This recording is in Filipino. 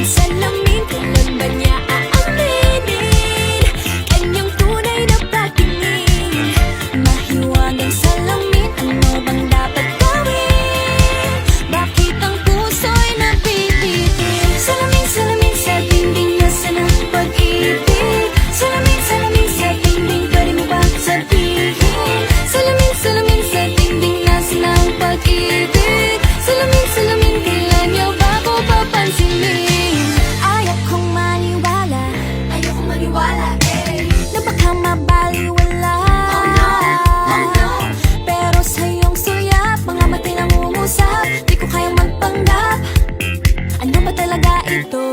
nagsalamin, kailan ba niya aaminin kanyang tunay na patingin? Mahiwagang salamin, ano bang dapat gawin? Bakit ang puso'y nabibitin? Salamin, salamin sa dingding, nasaan ang pag-ibig? Salamin, salamin sa dingding, pwede mo ba sabihin? Salamin, salamin sa dingding, nasaan ang pag-ibig? Salamin, salamin, kailan niyo ba ko papansinin? Ayokong maniwala, na baka mabaliwala. Oh no, pero sa iyong sulyap, mga matay nangungusap, di ko kayang magpanggap. Ano ba talaga ito?